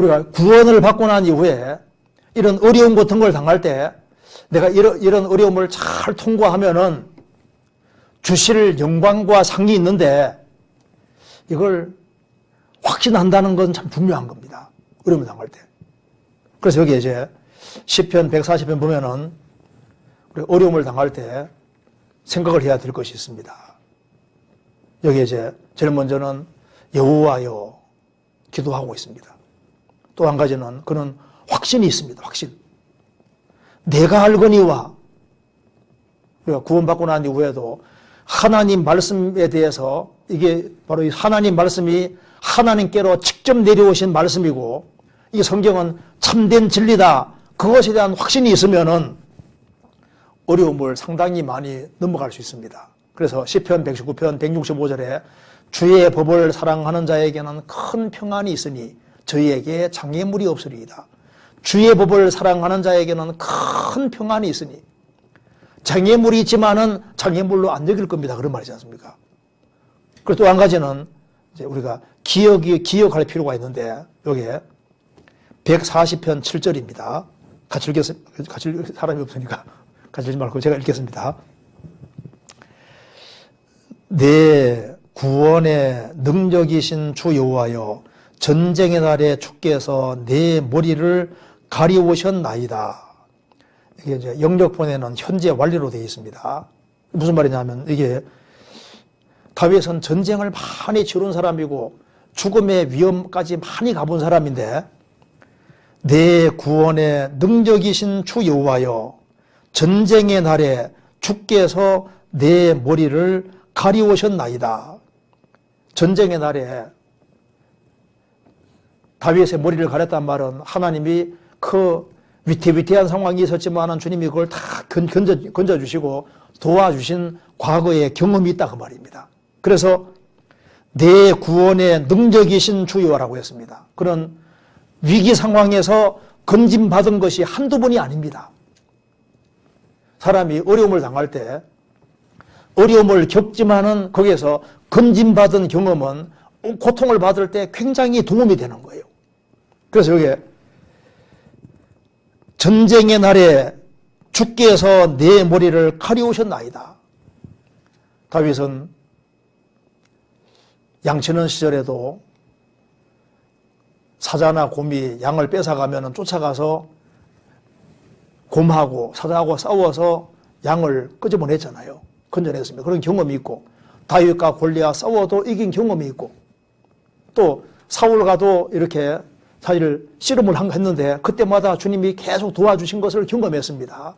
우리가 구원을 받고 난 이후에 이런 어려움 같은 걸 당할 때 내가 이런 어려움을 잘 통과하면은 주실 영광과 상이 있는데 이걸 확신한다는 건 참 중요한 겁니다. 어려움을 당할 때. 그래서 여기 이제 시편 140편 보면은 우리 어려움을 당할 때 생각을 해야 될 것이 있습니다. 여기 이제 제일 먼저는 여호와여 기도하고 있습니다. 또 한 가지는 그는 확신이 있습니다. 확신. 내가 알거니와 우리가 구원받고 난 이후에도 하나님 말씀에 대해서 이게 바로 이 하나님 말씀이 하나님께로 직접 내려오신 말씀이고 이 성경은 참된 진리다. 그것에 대한 확신이 있으면은 어려움을 상당히 많이 넘어갈 수 있습니다. 그래서 시편 119편 165절에 주의 법을 사랑하는 자에게는 큰 평안이 있으니 저희에게 장애물이 없으리이다. 주의 법을 사랑하는 자에게는 큰 평안이 있으니 장애물이 있지만은 장애물로 안 여길 겁니다. 그런 말이지 않습니까? 그리고 또 한 가지는 이제 우리가 기억할 필요가 있는데 여기에 140편 7절입니다. 같이 읽겠습니다. 같이 읽을 사람이 없으니까 같이 읽지 말고 제가 읽겠습니다. 내 구원의 능력이신 주 여호와여 전쟁의 날에 주께서 내 머리를 가리우셨나이다. 이게 이제 영력본에는 현재 완료로 되어 있습니다. 무슨 말이냐면 이게 다윗은 전쟁을 많이 치른 사람이고 죽음의 위험까지 많이 가본 사람인데 내 구원의 능력이신 주 여호와여 전쟁의 날에 주께서 내 머리를 가리우셨나이다. 전쟁의 날에 다윗의 머리를 가렸단 말은 하나님이 그 위태위태한 상황이 있었지만 주님이 그걸 다 건져주시고 도와주신 과거의 경험이 있다 그 말입니다. 그래서 내 구원의 능력이신 주여라고 했습니다. 그런 위기 상황에서 건짐받은 것이 한두 번이 아닙니다. 사람이 어려움을 당할 때 어려움을 겪지만은 거기에서 건짐받은 경험은 고통을 받을 때 굉장히 도움이 되는 거예요. 그래서 여기에 전쟁의 날에 주께서 내 머리를 가리우셨나이다. 다윗은 양치는 시절에도 사자나 곰이 양을 뺏어가면 쫓아가서 곰하고 사자하고 싸워서 양을 끄집어냈잖아요. 건져냈습니다. 그런 경험이 있고 다윗과 골리앗 싸워도 이긴 경험이 있고 또 사울과도 이렇게 사실 씨름을 했는데 그때마다 주님이 계속 도와주신 것을 경험했습니다.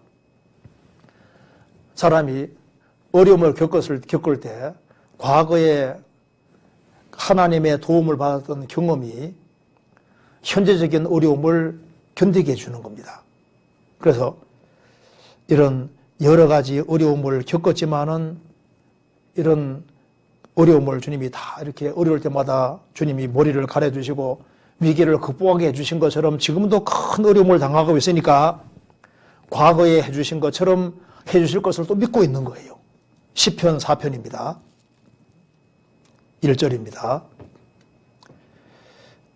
사람이 어려움을 겪을 때 과거에 하나님의 도움을 받았던 경험이 현재적인 어려움을 견디게 해주는 겁니다. 그래서 이런 여러 가지 어려움을 겪었지만은 이런 어려움을 주님이 다 이렇게 어려울 때마다 주님이 머리를 가려주시고 위기를 극복하게 해주신 것처럼 지금도 큰 어려움을 당하고 있으니까 과거에 해주신 것처럼 해주실 것을 또 믿고 있는 거예요. 시편 4편입니다. 1절입니다.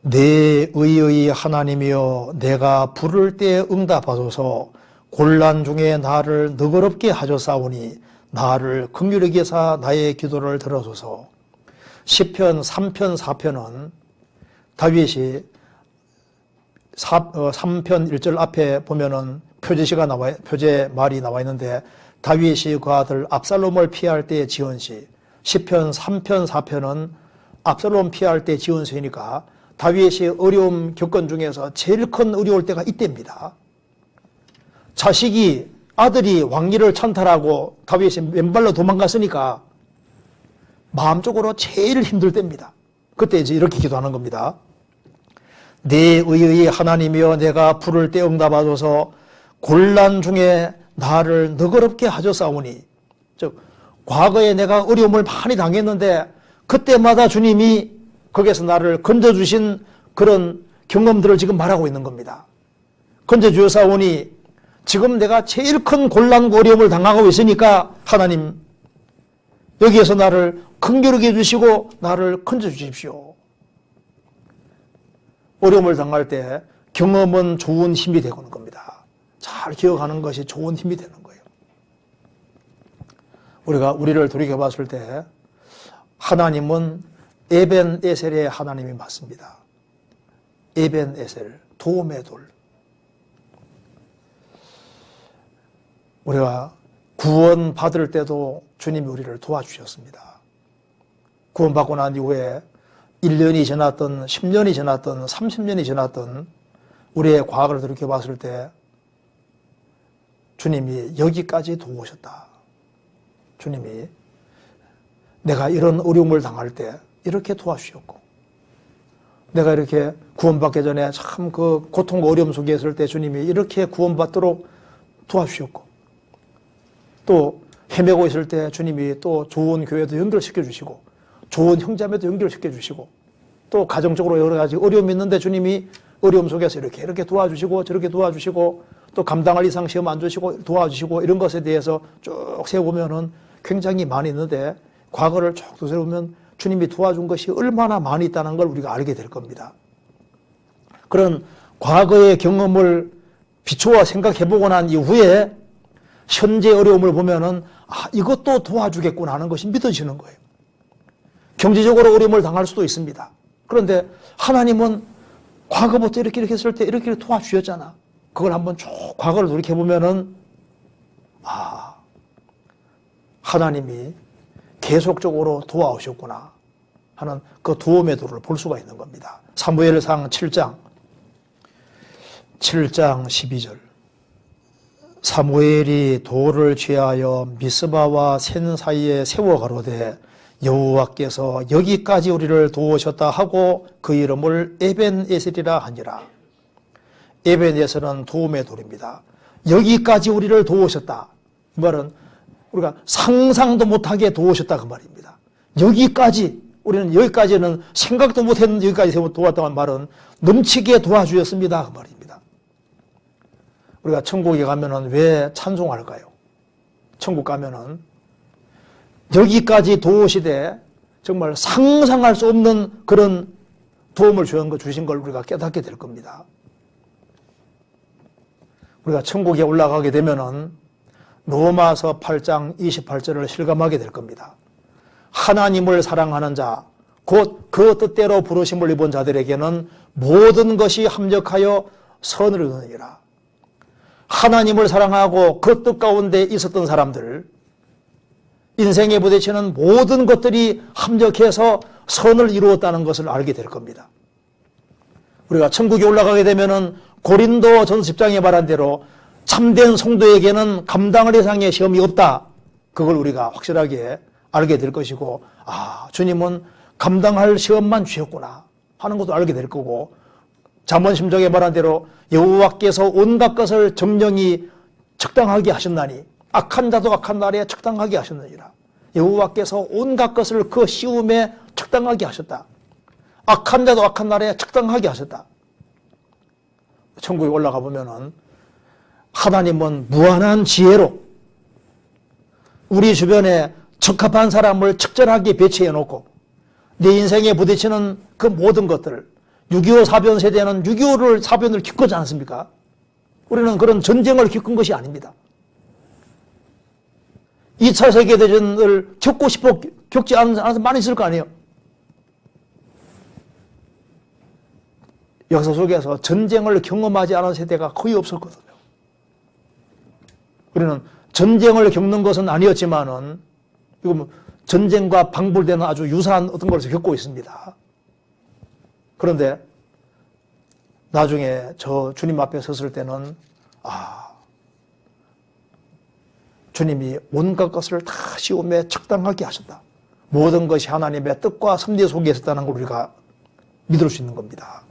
내 의의 하나님이여 내가 부를 때 응답하소서 곤란 중에 나를 너그럽게 하셨사오니 나를 긍휼히 여사 나의 기도를 들어소서. 시편 3편 4편은 다윗이 3편 1절 앞에 보면은 표제 말이 나와 있는데 다윗이 그 아들 압살롬을 피할 때 지은 시. 시편 3편 4편은 압살롬 피할 때 지은 시니까 다윗이 어려움 겪은 중에서 제일 큰 어려울 때가 이때입니다. 자식이 아들이 왕위를 찬탈하고 다윗이 맨발로 도망갔으니까 마음적으로 제일 힘들 때입니다. 그때 이제 이렇게 기도하는 겁니다. 내 의의 하나님이여 내가 부를 때 응답하소서 곤란 중에 나를 너그럽게 하셨사오니 즉 과거에 내가 어려움을 많이 당했는데 그때마다 주님이 거기에서 나를 건져주신 그런 경험들을 지금 말하고 있는 겁니다. 건져주셨사오니 지금 내가 제일 큰 곤란과 어려움을 당하고 있으니까 하나님 여기에서 나를 긍휼하게 해주시고 나를 건져주십시오. 어려움을 당할 때 경험은 좋은 힘이 되는 겁니다. 잘 기억하는 것이 좋은 힘이 되는 거예요. 우리가 우리를 돌이켜봤을 때 하나님은 에벤 에셀의 하나님이 맞습니다. 에벤 에셀, 도움의 돌. 우리가 구원 받을 때도 주님이 우리를 도와주셨습니다. 구원받고 난 이후에 1년이 지났던 10년이 지났던 30년이 지났던 우리의 과거를 돌이켜봤을 때 주님이 여기까지 도우셨다. 주님이 내가 이런 어려움을 당할 때 이렇게 도와주셨고, 내가 이렇게 구원받기 전에 참 그 고통과 어려움 속에 있을 때 주님이 이렇게 구원받도록 도와주셨고, 또 헤매고 있을 때 주님이 또 좋은 교회도 연결시켜 주시고, 좋은 형제자매도 연결시켜 주시고, 또 가정적으로 여러 가지 어려움이 있는데 주님이 어려움 속에서 이렇게 도와주시고 저렇게 도와주시고, 또 감당할 이상 시험 안 주시고 도와주시고, 이런 것에 대해서 쭉 세워보면은 굉장히 많이 있는데, 과거를 쭉 세워보면 주님이 도와준 것이 얼마나 많이 있다는 걸 우리가 알게 될 겁니다. 그런 과거의 경험을 비추어 생각해보고 난 이후에 현재 어려움을 보면은 이것도 도와주겠구나 하는 것이 믿어지는 거예요. 경제적으로 어려움을 당할 수도 있습니다. 그런데 하나님은 과거부터 이렇게 했을 때 이렇게 도와주셨잖아. 그걸 한번 쭉 과거를 돌이켜보면은 하나님이 계속적으로 도와오셨구나 하는 그 도움의 도를 볼 수가 있는 겁니다. 사무엘상 7장 12절. 사무엘이 돌을 취하여 미스바와 센 사이에 세워 가로되 여호와께서 여기까지 우리를 도우셨다 하고 그 이름을 에벤에셀이라 하니라. 에벤에셀은 도움의 돌입니다. 여기까지 우리를 도우셨다. 이 말은 우리가 상상도 못하게 도우셨다 그 말입니다. 여기까지, 우리는 여기까지는 생각도 못했는데 여기까지 도왔다는 말은 넘치게 도와주셨습니다 그 말입니다. 우리가 천국에 가면은 왜 찬송할까요? 천국 가면은 여기까지 도우시되 정말 상상할 수 없는 그런 도움을 주신 걸 우리가 깨닫게 될 겁니다. 우리가 천국에 올라가게 되면은 로마서 8장 28절을 실감하게 될 겁니다. 하나님을 사랑하는 자, 곧 그 뜻대로 부르심을 입은 자들에게는 모든 것이 합력하여 선을 이루느니라. 하나님을 사랑하고 그 뜻 가운데 있었던 사람들, 인생에 부딪히는 모든 것들이 합력해서 선을 이루었다는 것을 알게 될 겁니다. 우리가 천국에 올라가게 되면은 고린도 전서 10장에 말한 대로 참된 성도에게는 감당할 이상의 시험이 없다. 그걸 우리가 확실하게 알게 될 것이고, 주님은 감당할 시험만 주셨구나 하는 것도 알게 될 거고, 잠언10장에 말한 대로 여호와께서 온갖 것을 정령이 적당하게 하셨나니 악한 자도 악한 날에 적당하게 하셨느니라. 여호와께서 온갖 것을 그 시험에 적당하게 하셨다. 악한 자도 악한 날에 적당하게 하셨다. 천국에 올라가 보면은 하나님은 무한한 지혜로 우리 주변에 적합한 사람을 적절하게 배치해 놓고 내 인생에 부딪히는 그 모든 것들을, 6.25 사변 세대는 6.25를 사변을 겪지 않습니까? 우리는 그런 전쟁을 겪은 것이 아닙니다. 2차 세계대전을 겪지 않은 사람 많이 있을 거 아니에요. 역사 속에서 전쟁을 경험하지 않은 세대가 거의 없었거든요. 우리는 전쟁을 겪는 것은 아니었지만은 이거 전쟁과 방불되는 아주 유사한 어떤 것을 겪고 있습니다. 그런데 나중에 저 주님 앞에 섰을 때는 주님이 온갖 것을 다 시험에 적당하게 하셨다. 모든 것이 하나님의 뜻과 섭리 속에 있었다는 걸 우리가 믿을 수 있는 겁니다.